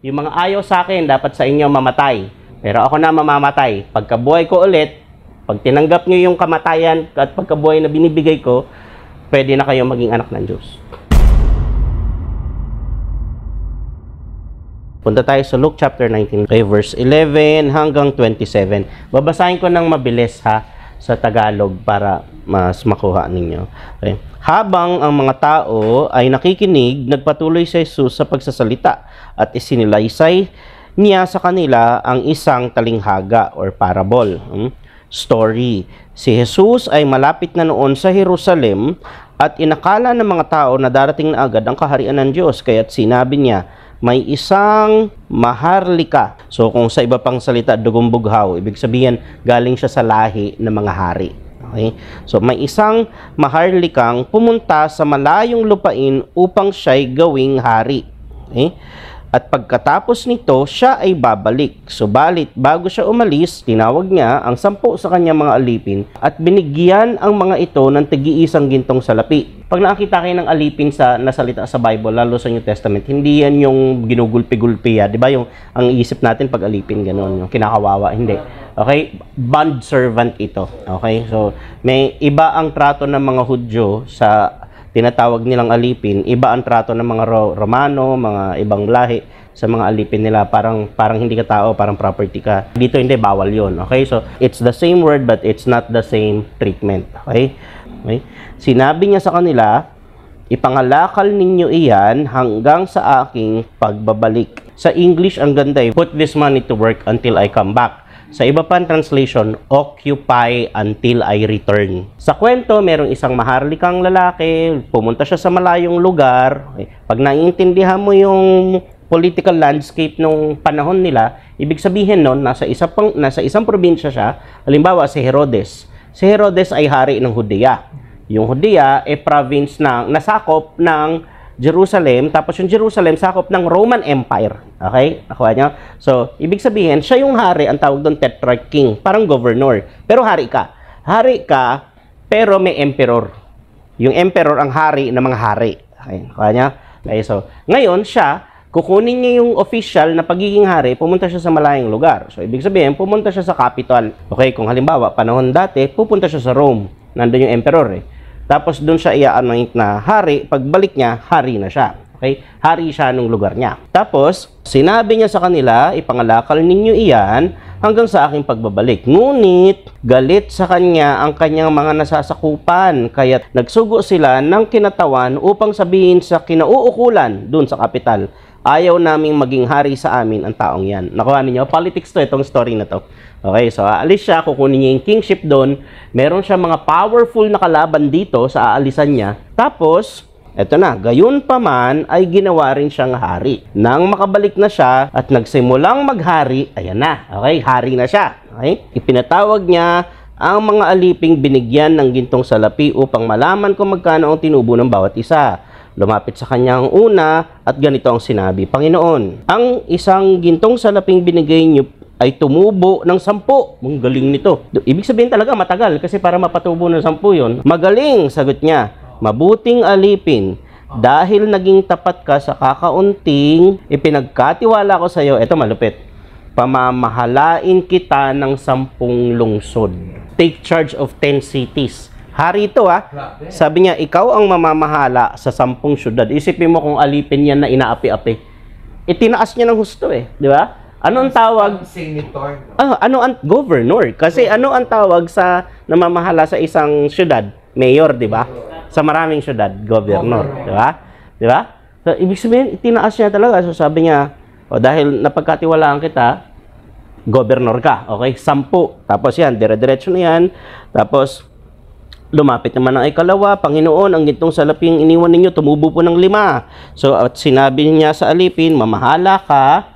Yung mga ayaw sa akin, dapat sa inyo mamatay. Pero ako na mamamatay. Pagkabuhay ko ulit, pag tinanggap nyo yung kamatayan at pagkabuhay na binibigay ko, pwede na kayo maging anak ng Diyos. Punta tayo sa Luke chapter 19, verse 11 hanggang 27. Babasahin ko ng mabilis ha, sa Tagalog para mas makuha ninyo. Okay. Habang ang mga tao ay nakikinig, nagpatuloy si Jesus sa pagsasalita at isinilaysay niya sa kanila ang isang talinghaga or parable, story. Si Jesus ay malapit na noon sa Jerusalem at inakala ng mga tao na darating na agad ang kaharian ng Diyos, kaya't sinabi niya, may isang maharlika. So kung sa iba pang salita, dugong bughaw, ibig sabihin galing siya sa lahi ng mga hari. Okay? So may isang maharlikang pumunta sa malayong lupain upang siya'y gawing hari. Okay? At pagkatapos nito, siya ay babalik. Subalit, bago siya umalis, tinawag niya ang 10 sa kanyang mga alipin at binigyan ang mga ito ng tig-iisang gintong salapi. Pag nakakita kayo ng alipin sa nasalita sa Bible, lalo sa New Testament, hindi yan yung ginugulpi-gulpi, di ba? Yung ang isip natin pag alipin, gano'n, yung kinakawawa, hindi. Okay? Bond servant ito. Okay? So, may iba ang trato ng mga Hudyo sa tinatawag nilang alipin, iba ang trato ng mga Romano, mga ibang lahi sa mga alipin nila, parang hindi ka tao, parang property ka. Dito hindi, bawal yun. Okay? So, it's the same word but it's not the same treatment. Okay? Okay? Sinabi niya sa kanila, ipangalakal ninyo iyan hanggang sa aking pagbabalik. Sa English, ang ganda eh, put this money to work until I come back. Sa iba pang translation, occupy until I return. Sa kwento, merong isang maharlikang lalaki, pumunta siya sa malayong lugar. Pag naiintindihan mo yung political landscape nung panahon nila, ibig sabihin nun, nasa isang probinsya siya, halimbawa si Herodes. Si Herodes ay hari ng Judea. Yung Judea ay province na nasakop ng Jerusalem, tapos yung Jerusalem sakop ng Roman Empire. Okay? Nakuha niyo? So, ibig sabihin, siya yung hari, ang tawag doon tetrarch king, parang governor. Pero hari ka. Hari ka, pero may emperor. Yung emperor ang hari ng mga hari. Okay? Nakuha niyo? Okay, so, ngayon siya, kukunin niya yung official na pagiging hari, pumunta siya sa malayong lugar. So, ibig sabihin, pumunta siya sa capital. Okay? Kung halimbawa, panahon dati, pupunta siya sa Rome. Nandun yung emperor eh. Tapos doon siya i-anoint na hari, pagbalik niya, hari na siya. Okay? Hari siya nung lugar niya. Tapos, sinabi niya sa kanila, ipangalakal ninyo iyan hanggang sa aking pagbabalik. Ngunit, galit sa kanya ang kanyang mga nasasakupan, kaya nagsugo sila ng kinatawan upang sabihin sa kinauukulan doon sa kapital, ayaw naming maging hari sa amin ang taong yan. Nakuha ninyo? Politics to, itong story na to. Okay, so aalis siya, kukunin niya yung kingship doon. Meron siya mga powerful na kalaban dito sa aalisan niya. Tapos, eto na, gayon pa man ay ginawa rin siyang hari. Nang makabalik na siya at nagsimulang maghari, ayan na, okay, hari na siya. Okay? Ipinatawag niya ang mga aliping binigyan ng gintong salapi upang malaman kung magkano ang tinubo ng bawat isa. Lumapit sa kanyang una at ganito ang sinabi, Panginoon, ang isang gintong salaping binigay niyo ay tumubo ng 10. Ang galing nito. Ibig sabihin talaga matagal kasi para mapatubo ng 10 yun. Magaling, sagot niya. Mabuting alipin. Dahil naging tapat ka sa kakaunting ipinagkatiwala ko sa iyo. Ito malupit. Pamamahalain kita ng 10 lungsod. Take charge of 10 cities. Hari ito Sabi niya, ikaw ang mamamahala sa 10 syudad. Isipin mo kung alipin yan na inaapi-api. Itinaas niya ng husto di ba? Ano ang tawag? Senator. Ano ang governor? Kasi ano ang tawag sa namamahala sa isang syudad? Mayor, di ba? Sa maraming syudad, governor, di ba? Di ba? So, ibig sabihin, itinaas niya talaga. So, sabi niya, dahil napagkatiwalaan kita, governor ka. Okay? 10. Tapos yan, dire-diretso na yan. Tapos, lumapit naman ang ikalawa, Panginoon, ang gintong salaping iniwan ninyo, tumubo po ng 5. So, at sinabi niya sa alipin, mamahala ka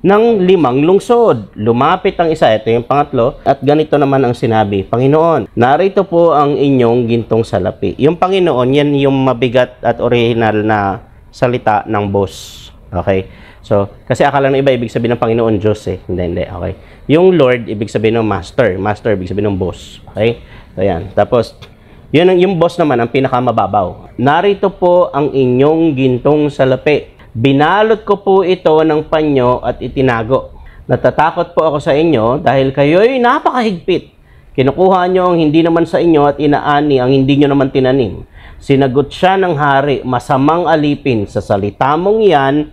ng 5 lungsod. Lumapit ang isa, ito yung pangatlo, at ganito naman ang sinabi, Panginoon, narito po ang inyong gintong salapi. Yung Panginoon, yan yung mabigat at original na salita ng boss. Okay? So, kasi akala ng iba, ibig sabihin ng Panginoon, Diyos Hindi, okay? Yung Lord, ibig sabihin ng Master. Master, ibig sabihin ng boss. Okay? So, yan. Tapos, yung boss naman, ang pinakamababaw. Narito po ang inyong gintong salapi. Binalot ko po ito ng panyo at itinago. Natatakot po ako sa inyo dahil kayo'y napakahigpit. Kinukuha nyo ang hindi naman sa inyo at inaani ang hindi nyo naman tinanim. Sinagot siya ng hari, masamang alipin, sa salita mong yan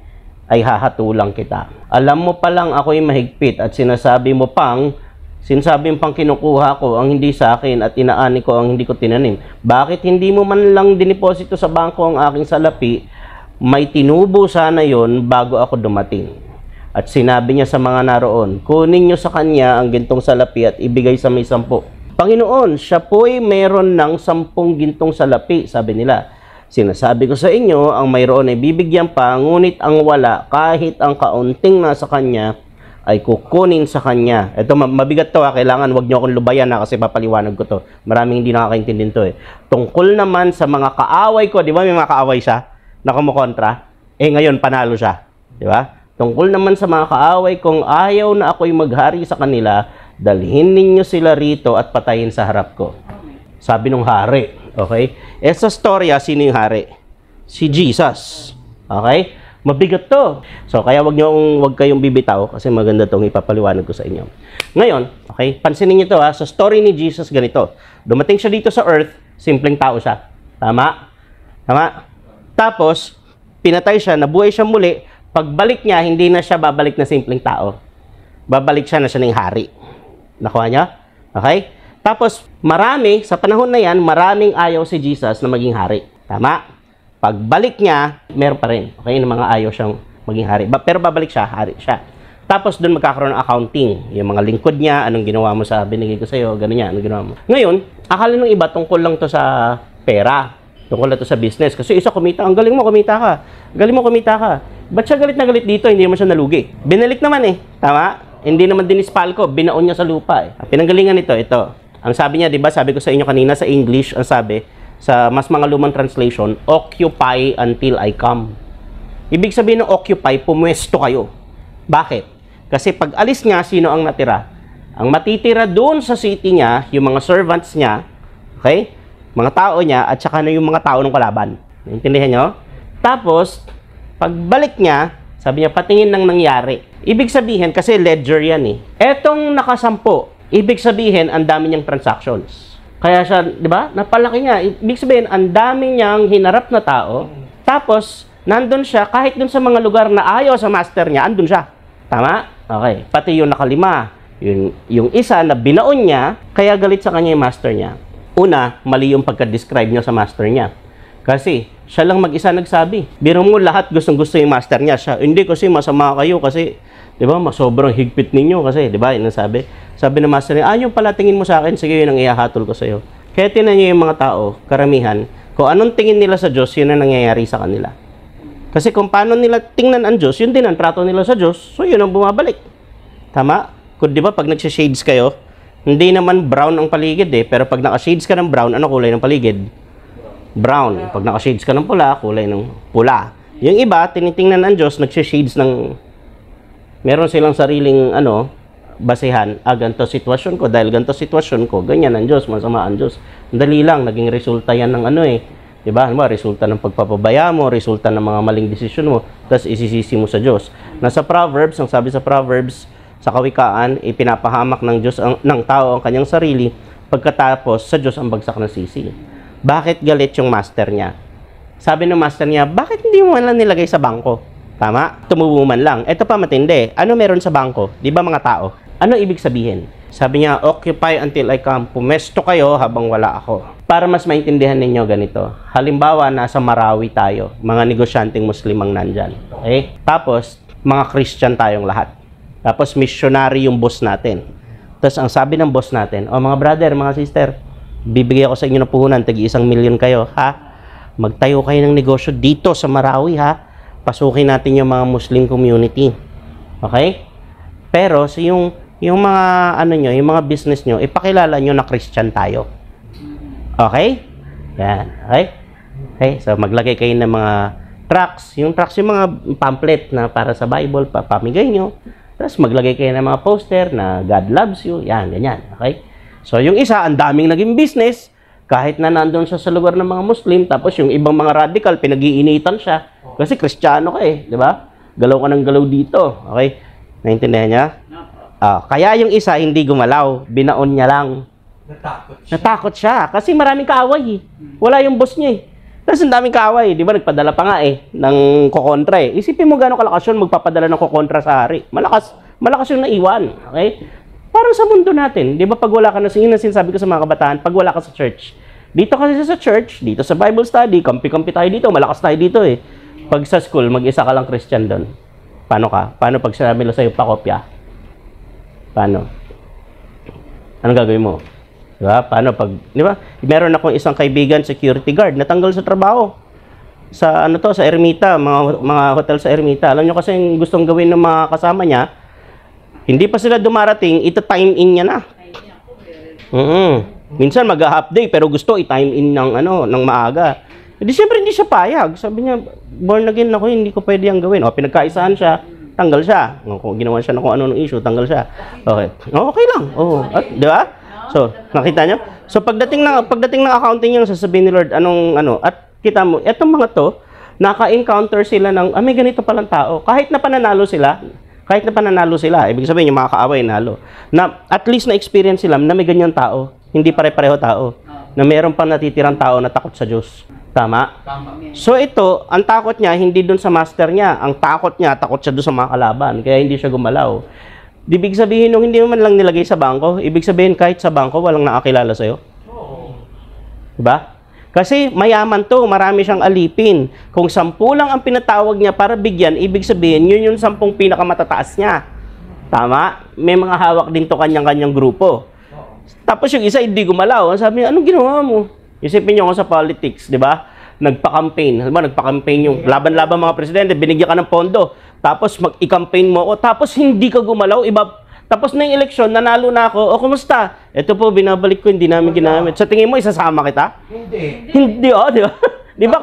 ay hahatulang kita. Alam mo palang ako'y mahigpit at sinasabi mo pang kinukuha ko ang hindi sa akin at inaani ko ang hindi ko tinanim. Bakit hindi mo man lang diniposito sa bangko ang aking salapi? May tinubo sana yon bago ako dumating. At sinabi niya sa mga naroon, kunin niyo sa kanya ang gintong salapi at ibigay sa may 10. Panginoon, siya po'y meron ng 10 gintong salapi, sabi nila. Sinasabi ko sa inyo, ang mayroon ay bibigyan pa, ngunit ang wala, kahit ang kaunting nasa kanya, ay kukunin sa kanya. Ito, mabigat to, kailangan wag niyo akong lubayan kasi papaliwanag ko to. Maraming hindi nakakaintindi to Tungkol naman sa mga kaaway ko, di ba may mga kaaway siya na kumukontra? Ngayon panalo siya, di ba? Tungkol naman sa mga kaaway kong ayaw na ako'y maghari sa kanila, dalhin ninyo sila rito at patayin sa harap ko. Sabi nung hari, okay? Sa storya, sino yung hari? Si Jesus. Okay? Mabigat to. So, kaya wag kayong bibitaw kasi maganda tong ipapaliwanag ko sa inyo. Ngayon, okay? Pansinin niyo to sa story ni Jesus ganito. Dumating siya dito sa earth, simpleng tao siya. Tama? Tama? Tapos, pinatay siya, nabuhay siya muli. Pagbalik niya, hindi na siya babalik na simpleng tao. Babalik siya na siya ng hari. Nakuha niya? Okay? Tapos, sa panahon na yan, maraming ayaw si Jesus na maging hari. Tama? Pagbalik niya, meron pa rin. Okay? Ng mga ayaw siyang maging hari. Pero babalik siya, hari siya. Tapos, doon magkakaroon ng accounting. Yung mga lingkod niya, anong ginawa mo sa binigay ko sa'yo, gano'n yan, anong ginawa mo. Ngayon, akala ng iba, tungkol lang to sa pera. Tungkol na to sa business. Kasi isa kumita, ang galing mo kumita ka. Galing mo kumita ka. Ba't siya galit na galit dito? Hindi naman siya nalugi. Binalik naman Tama? Hindi naman dinispal ko. Binaon niya sa lupa Pinanggalingan nito, ito. Ang sabi niya, di ba, sabi ko sa inyo kanina sa English, ang sabi, sa mas mga lumang translation, occupy until I come. Ibig sabihin ng occupy, pumwesto kayo. Bakit? Kasi pag alis niya, sino ang natira? Ang matitira doon sa city niya, yung mga servants niya, okay? Mga tao niya, at saka na yung mga tao ng kalaban. Naintindihan nyo? Tapos, pagbalik niya, sabi niya, patingin ng nangyari. Ibig sabihin, kasi ledger yan Etong nakasampo, ibig sabihin, ang dami niyang transactions. Kaya siya, di ba? Napalaki niya. Ibig sabihin, ang dami niyang hinarap na tao. Tapos, nandun siya, kahit dun sa mga lugar na ayaw sa master niya, andun siya. Tama? Okay. Pati yung nakalima. Yung isa na binaon niya, kaya galit sa kanya yung master niya. Una, mali yung pagka-describe niya sa master niya. Kasi, siya lang mag-isa nagsabi. Biro mo lahat gustong-gusto yung master niya. Siya, hindi kasi masama kayo kasi, di ba, sobrang higpit ninyo kasi, di ba, yun ang sabi. Sabi ng master niya, yung pala tingin mo sa akin, sige yun ang ihahatol ko sa'yo. Kaya tinan niyo yung mga tao, karamihan, kung anong tingin nila sa Diyos, yun ang nangyayari sa kanila. Kasi kung paano nila tingnan ang Diyos, yun din ang trato nila sa Diyos, so yun ang bumabalik. Tama? Kung di ba, pag nagsishades kayo, hindi naman brown ang paligid pero pag naka-shades ka ng brown, ano kulay ng paligid? Brown. Pag naka-shades ka ng pula, kulay ng pula. Yung iba, tinitingnan ang Diyos, nagsishades ng, meron silang sariling, basehan, ganito sitwasyon ko, dahil ganito sitwasyon ko, ganyan ang Diyos, masama ang Diyos. Dali lang, naging resulta yan ng diba? Resulta ng pagpapabaya mo, resulta ng mga maling desisyon mo, tapos isisisi mo sa Diyos. Nasa Proverbs, ang sabi sa Proverbs, sa kawikaan, ipinapahamak ng Diyos ng tao ang kanyang sarili, pagkatapos sa Diyos ang bagsak na sisi. Bakit galit yung master niya? Sabi ng master niya, bakit hindi mo man lang nilagay sa bangko? Tama? Tumubo man lang. Ito pa matindi. Ano meron sa bangko? Di ba mga tao? Ano ibig sabihin? Sabi niya, occupy until I come. Pumesto kayo habang wala ako. Para mas maintindihan ninyo ganito. Halimbawa, nasa Marawi tayo. Mga negosyanteng Muslim ang nandyan. Okay? Tapos, mga Christian tayong lahat. Tapos, missionary yung boss natin. Tapos, ang sabi ng boss natin, mga brother, mga sister, bibigay ako sa inyo ng puhunan, tagi 1 milyon kayo, ha? Magtayo kayo ng negosyo dito sa Marawi, ha? Pasukin natin yung mga Muslim community. Okay? Pero, yung mga, yung mga business nyo, ipakilala nyo na Christian tayo. Okay? Yan. Okay? Okay? So, maglagay kayo ng mga tracts. Yung tracts, yung mga pamphlet na para sa Bible, pamigay nyo. Tapos, maglagay kayo ng mga poster na God loves you. Yan, ganyan. Okay? So, yung isa, ang daming naging business. Kahit na nandun siya sa lugar ng mga Muslim, tapos yung ibang mga radical, pinag-iinitan siya. Kasi Kristiyano ka eh, di ba? Galaw ka ng galaw dito. Okay? Naintindihan niya? Kaya yung isa hindi gumalaw, binaon niya lang. Natakot siya. Kasi maraming kaaway eh. Wala yung boss niya eh. Kasi ang daming kaaway, di ba? Nagpadala pa nga eh, ng kokontra eh. Isipin mo gano'ng kalakas yun, magpapadala ng kokontra sa hari. Malakas yung naiwan. Okay? Parang sa mundo natin, di ba pag wala ka na, sinasabi ko sa mga kabataan, pag wala ka sa church. Dito kasi sa church, dito sa Bible study, kampi-kampi tayo dito, malakas tayo dito eh. Pag sa school, mag-isa ka lang Christian doon. Paano ka? Paano pag sinabi lang sa'yo pakopya? Paano? Anong gagawin mo? Di ba? Paano pag, di ba? Meron akong isang kaibigan, security guard, natanggal sa trabaho. Sa ano to, sa Ermita, mga hotel sa Ermita. Alam nyo kasi yung gustong gawin ng mga kasama niya, hindi pa sila dumarating, ita-time in niya na. Minsan mag-half day, pero gusto i-time in ng maaga. Hindi, siyempre hindi siya payag. Sabi niya, born again ako, hindi ko pwede yung gawin. O, pinagkaisahan siya, tanggal siya. Kung ginawa siya na kung ano ng issue, tanggal siya. Okay. Okay lang. Di ba? So, nakita niyo? So, pagdating ng accounting yung sasabihin ni Lord, at kita mo, etong mga to, naka-encounter sila ng, may ganito palang tao. Kahit na pananalo sila, ibig sabihin yung mga kaaway nalo. Na at least na-experience sila na may ganyan tao, hindi pare-pareho tao, na meron pang natitirang tao na takot sa Diyos. Tama? So ito, ang takot niya hindi doon sa master niya, ang takot niya, takot siya doon sa mga kalaban, kaya hindi siya gumalaw. Ibig sabihin nung hindi man lang nilagay sa bangko, ibig sabihin kahit sa bangko walang nakakilala sa'yo. Diba? Kasi mayaman to, marami siyang alipin. Kung 10 lang ang pinatawag niya para bigyan, ibig sabihin, yun yung 10 pinakamatataas niya. Tama? May mga hawak din to kanyang-kanyang grupo. Tapos yung isa hindi gumalaw. Sabi niya, anong ginawa mo? Isipin niyo ako sa politics, di ba? Nagpa-campaign. Alam mo, nagpa-campaign yung laban-laban mga presidente, binigyan ka ng pondo. Tapos mag-i-campaign mo ako. Tapos hindi ka gumalaw, tapos na yung eleksyon, nanalo na ako. O, kumusta? Ito po, binabalik ko, hindi namin ginamit. Sa tingin mo, isasama kita? Hindi. Hindi, di ba? Di ba?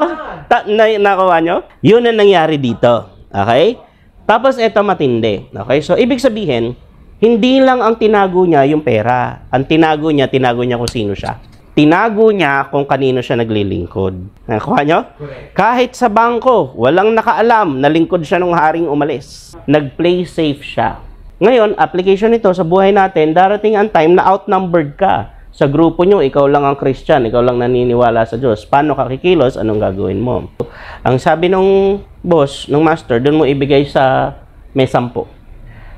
Nakuha nyo? Yun ang nangyari dito. Okay? Tapos, ito matindi. Okay? So, ibig sabihin, hindi lang ang tinago niya yung pera. Ang tinago niya kung sino siya. Tinago niya kung kanino siya naglilingkod. Nakuha nyo? Kahit sa bangko, walang nakaalam na lingkod siya nung haring umalis. Nag-play safe siya. Ngayon, application nito sa buhay natin, darating ang time na outnumbered ka. Sa grupo nyo, ikaw lang ang Christian, ikaw lang naniniwala sa Diyos. Paano ka kikilos? Anong gagawin mo? Ang sabi nung boss, nung master, doon mo ibigay sa may 10.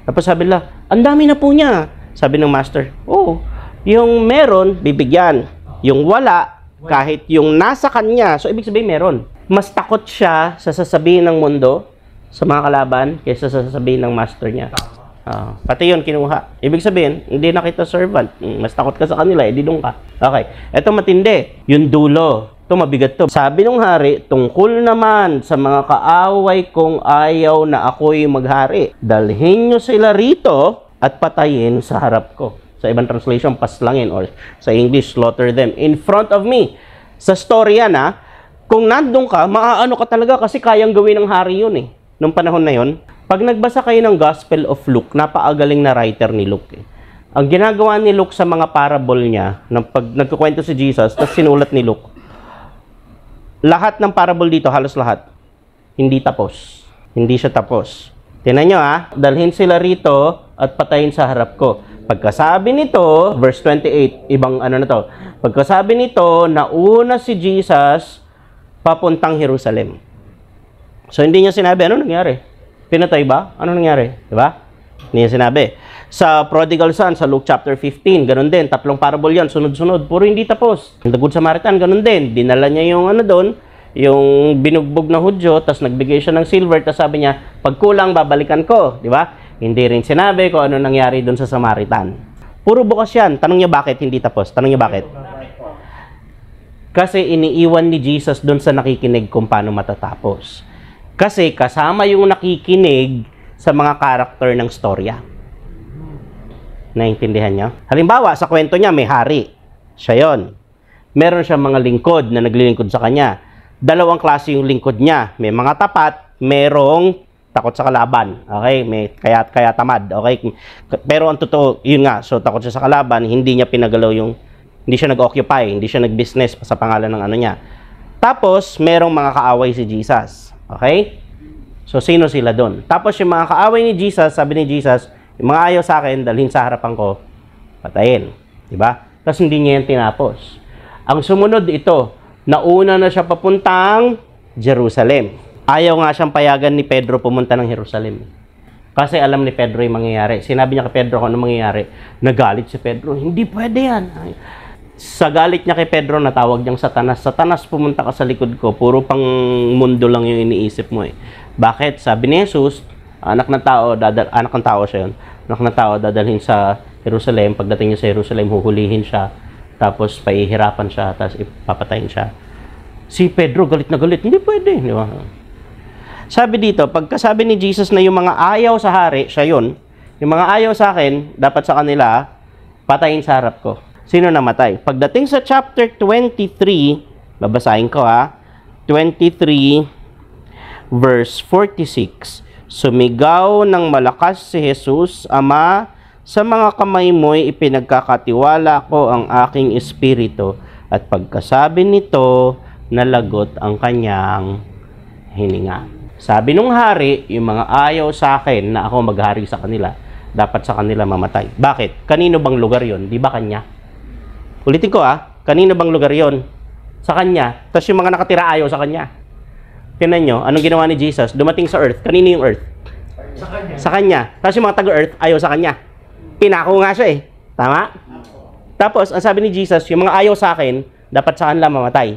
Tapos sabi nila, ang dami na po niya. Sabi ng master, yung meron, bibigyan. Yung wala, kahit yung nasa kanya, so ibig sabihin meron. Mas takot siya sa sasabihin ng mundo sa mga kalaban kaysa sa sasabihin ng master niya. Pati yun kinuha. Ibig sabihin, hindi na kita servant. Mas takot ka sa kanila, edi doon ka. Okay. Ito matindi. Yung dulo. Ito mabigat to. Sabi ng hari, tungkol naman sa mga kaaway kong ayaw na ako'y maghari. Dalhin nyo sila rito at patayin sa harap ko. Sa ibang translation, paslangin. Or sa English, slaughter them in front of me. Sa story yan kung nandun ka, maaano ka talaga kasi kayang gawin ng hari yun eh. Nung panahon na yun. Pag nagbasa kayo ng Gospel of Luke, napakagaling na writer ni Luke. Ang ginagawa ni Luke sa mga parable niya, pag nagkukwento si Jesus, tapos sinulat ni Luke, lahat ng parable dito, halos lahat, hindi tapos. Hindi siya tapos. Tingnan nyo dalhin sila rito at patayin sa harap ko. Pagkasabi nito, verse 28, ibang na to. Pagkasabi nito, nauna si Jesus papuntang Jerusalem. So hindi niya sinabi, ano nangyari? Pinatay ba? Ano nangyari? Diba? Hindi niya sinabi. Sa prodigal son, sa Luke chapter 15, ganun din. 3 parable yan, sunod-sunod. Puro hindi tapos. The Good Samaritan, ganun din. Dinala niya yung doon, yung binugbog na Hudyo, tapos nagbigay siya ng silver, tapos sabi niya, pag kulang, babalikan ko. Diba? Hindi rin sinabi kung ano nangyari doon sa Samaritan. Puro bukas yan. Tanong niya bakit hindi tapos? Tanong niya bakit? Kasi iniiwan ni Jesus doon sa nakikinig kung paano matatapos. Kasi kasama yung nakikinig sa mga karakter ng storya. Naintindihan niyo? Halimbawa, sa kwento niya may hari. Siya yon. Meron siya mga lingkod na naglilingkod sa kanya. 2 klase yung lingkod niya. May mga tapat, merong takot sa kalaban. Okay? May kaya tamad. Okay? Pero ang totoo, yun nga. So, takot siya sa kalaban, hindi niya pinagalaw yung Hindi siya nag-occupy, hindi siya nag-business sa pangalan ng ano niya. Tapos, merong mga kaaway si Jesus. Okay? So, sino sila doon? Tapos, yung mga kaaway ni Jesus, sabi ni Jesus, yung mga ayaw sa akin, dalhin sa harapan ko, patayin. Diba? Tapos, hindi niya yan tinapos. Ang sumunod ito, nauna na siya papuntang Jerusalem. Ayaw nga siyang payagan ni Pedro pumunta ng Jerusalem. Kasi alam ni Pedro yung mangyayari. Sinabi niya kay Pedro kung ano mangyayari. Nagalit si Pedro. Hindi pwede yan. Sa galit niya kay Pedro, natawag niyang Satanas. Satanas, pumunta ka sa likod ko. Puro pang mundo lang yung iniisip mo eh. Bakit? Sabi ni Jesus, anak ng tao siya yun. Anak ng tao, dadalhin sa Jerusalem. Pagdating niya sa Jerusalem, huhulihin siya. Tapos paihirapan siya. Tapos ipapatayin siya. Si Pedro, galit na galit. Hindi pwede. Di ba? Sabi dito, pagkasabi ni Jesus na yung mga ayaw sa hari, siya yun. Yung mga ayaw sa akin, dapat sa kanila, patayin sa harap ko. Sino namatay? Pagdating sa chapter 23, babasahin ko 23 verse 46. Sumigaw ng malakas si Jesus, Ama, sa mga kamay mo'y ipinagkakatiwala ko ang aking espiritu. At pagkasabi nito, nalagot ang kanyang hininga. Sabi nung hari, yung mga ayaw sa akin na ako maghari sa kanila, dapat sa kanila mamatay. Bakit? Kanino bang lugar yon? Di ba kanya? Ulitin ko kanino bang lugar yon? Sa kanya. Tapos yung mga nakatira ayaw sa kanya. Tingnan nyo, anong ginawa ni Jesus? Dumating sa earth. Kanino yung earth? Sa kanya. Sa kanya. Tapos yung mga taga-earth ayaw sa kanya. Pinako nga siya eh. Tama? Tapos, ang sabi ni Jesus, yung mga ayaw sa akin, dapat sa kanila mamatay.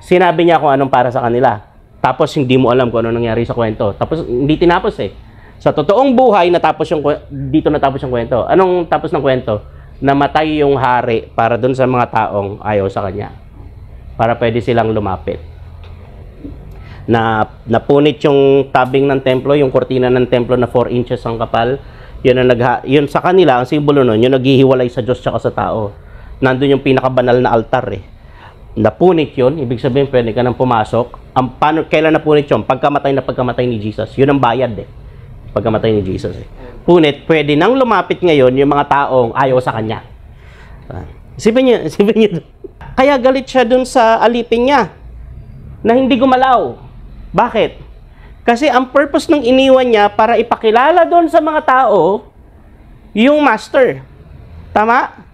Sinabi niya kung anong para sa kanila. Tapos hindi mo alam kung ano nangyari sa kwento. Tapos hindi tinapos eh. Sa totoong buhay, dito natapos yung kwento. Anong tapos ng kwento? Namatay yung hari para dun sa mga taong ayaw sa kanya. Para pwede silang lumapit. Napunit yung tabing ng templo, yung kortina ng templo na 4 inches ang kapal. Yun sa kanila, ang simbolo nun, yung naghihiwalay sa Diyos tsaka sa tao. Nandun yung pinakabanal na altar eh. Napunit yun, ibig sabihin pwede ka nang pumasok. Kailan napunit yun? Pagkamatay ni Jesus. Yun ang bayad eh. Pagkamatay ni Jesus eh. Punit, pwede nang lumapit ngayon yung mga taong ayaw sa kanya. Isipin niyo. Kaya galit siya dun sa alipin niya na hindi gumalaw. Bakit? Kasi ang purpose ng iniwan niya para ipakilala dun sa mga tao yung master. Tama?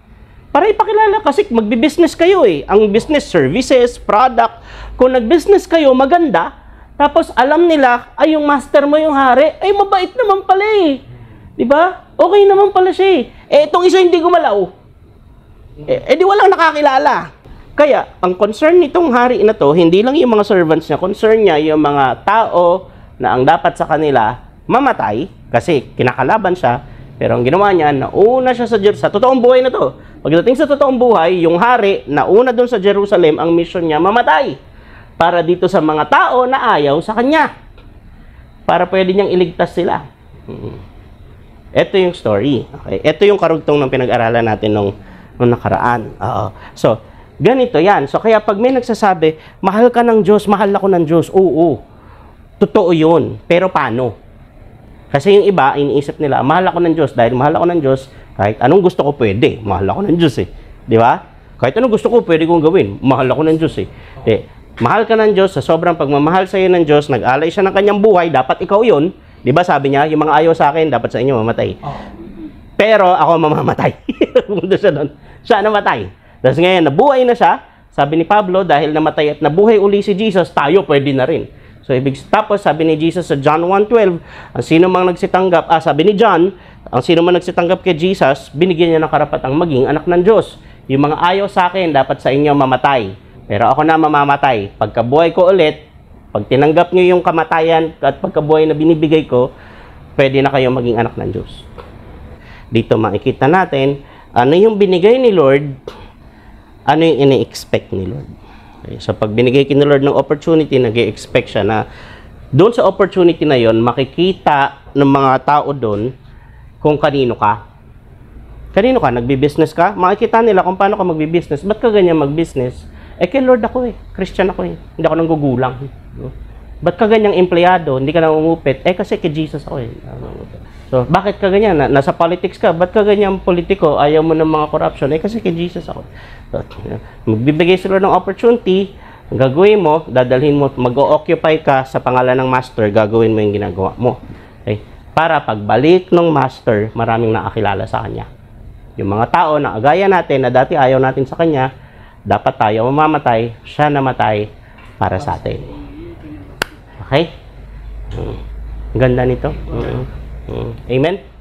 Para ipakilala kasi magbi-business kayo eh. Ang business, services, product. Kung nag-business kayo, maganda. Tapos alam nila, ay yung master mo yung hari, ay mabait naman pala eh. Diba? Okay naman pala siya eh. Itong isa hindi gumalaw. Di walang nakakilala. Kaya, ang concern nitong hari na to, hindi lang yung mga servants niya, concern niya yung mga tao na ang dapat sa kanila mamatay kasi kinakalaban siya. Pero ang ginawa niya, nauna siya sa totoong buhay na to. Pagdating sa totoong buhay, yung hari, nauna doon sa Jerusalem, ang mission niya, mamatay. Para dito sa mga tao na ayaw sa kanya. Para pwede niyang iligtas sila. Ito yung story. Okay? Ito yung karugtong ng pinag-aralan natin nung nakaraan. So, ganito yan. So, kaya pag may nagsasabi, mahal ka ng Diyos, mahal ako ng Diyos. Oo. Totoo yun. Pero paano? Kasi yung iba, iniisip nila, mahal ako ng Diyos. Dahil mahal ako ng Diyos, kahit anong gusto ko pwede. Mahal ako ng Diyos eh. Di ba? Kahit anong gusto ko pwede kong gawin. Mahal ako ng Diyos eh. Mahal ka ng Diyos, sa sobrang pagmamahal sa iyo ng Diyos, nag-alay siya ng kanyang buhay, dapat ikaw yun. Di ba sabi niya, yung mga ayaw sa akin, dapat sa inyo mamatay. Pero ako mamamatay. Pumunta siya doon. Siya namatay. Tapos ngayon, nabuhay na siya. Sabi ni Pablo, dahil namatay at nabuhay uli si Jesus, tayo pwede na rin. So, tapos sabi ni Jesus sa John 1:12, ang sino mang nagsitanggap, sabi ni John, ang sino mang nagsitanggap kay Jesus, binigyan niya ng karapatang maging anak ng Diyos. Yung mga ayaw sa akin, dapat sa inyo mamatay. Pero ako na mamamatay. Pagkabuhay ko ulit, pag tinanggap niyo yung kamatayan at pagkabuhay na binibigay ko, pwede na kayo maging anak ng Diyos. Dito makikita natin, ano yung binigay ni Lord, ano yung ini-expect ni Lord. Okay, so pag binigay ni Lord ng opportunity, nag-i-expect siya na doon sa opportunity na yon makikita ng mga tao doon kung kanino ka. Kanino ka? Nagbi-business ka? Makikita nila kung paano ka magbi-business. Ba't ka ganyan mag-business? Kay Lord ako eh. Christian ako eh. Hindi ako nanggugulang. Ba't ka ganyang empleyado? Hindi ka na umupit? Kasi kay Jesus ako eh. So, bakit ka ganyan? Nasa politics ka. Ba't ka ganyang politiko? Ayaw mo ng mga corruption? Kasi kay Jesus ako. So, magbibigay sila ng opportunity, gagawin mo, dadalhin mo, mag-o-occupy ka sa pangalan ng master, gagawin mo yung ginagawa mo. Okay? Para pagbalik ng master, maraming nakakilala sa kanya. Yung mga tao na agaya natin, na dati ayaw natin sa kanya, dapat tayo mamamatay, siya namatay para sa atin. Okay? Ganda nito. Amen?